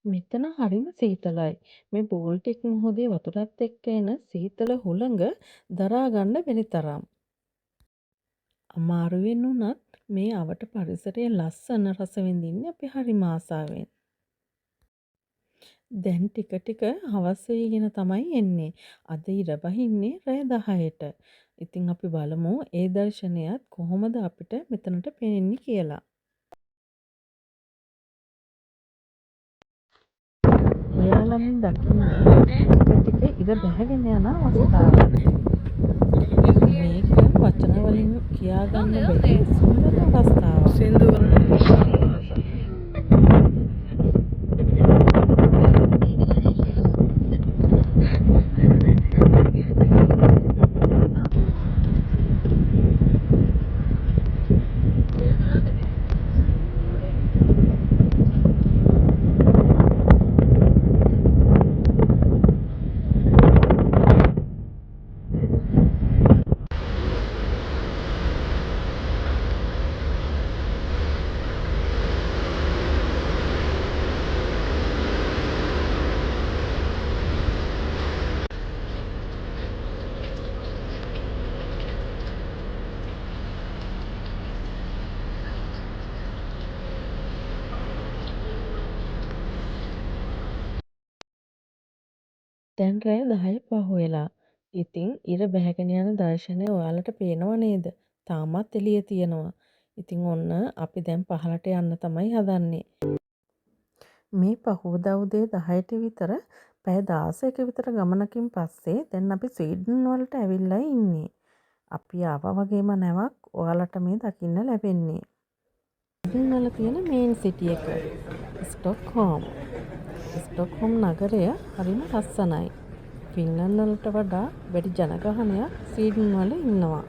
මෙතන හරිම සීතලයි. මේ බෝල්ටික් මුහුදේ වතුරත් එක්ක එන සීතල හුළඟ දරා ගන්න බැරි තරම්. අමාරුවෙන් වුණත් මේ අවට පරිසරයේ ලස්සන රස විඳින්නේ අපි හරිම ආසාවෙන්. දැන් ටික ටික හවස් වෙගෙන තමයි එන්නේ. අද ඉර බහින්නේ රෑ 10ට. ඉතින් අපි බලමු ඒ දර්ශනයත් කොහොමද අපිට මෙතනට පේන්නේ කියලා. ඔයාලම දකින්නේ ටික ටික ඉර බැහැගෙන යන අවස්ථාව. මේක වචන වලින් කියාගන්න බැරි සුන්දර අවස්ථාවක්. දැන් රෑ 10 පහ වෙලා. ඉතින් ඉර බැහැගෙන යන දර්ශනය ඔයාලට පේනව නේද? තාමත් එළිය තියෙනවා. ඉතින් ඔන්න අපි දැන් පහලට යන්න තමයි හදන්නේ. මේ පහුවදා උදේ 10ට විතර පැය 16ක විතර ගමනකින් පස්සේ දැන් අපි ස්වීඩන් වලට ඇවිල්ලා ඉන්නේ. අපි ආවා වගේම නැවක් ඔයාලට මේ දකින්න ලැබෙන්නේ. ස්වීඩන් වල තියෙන මේන් සිටි එක ස්ටොක්හෝම්. ස්ටොක්හෝම් නගරය හරිම ලස්සනයි. ෆින්ලන්ඩ් වලට වඩා වැඩි ජනගහනයක් ස්වීඩන් වල ඉන්නවා.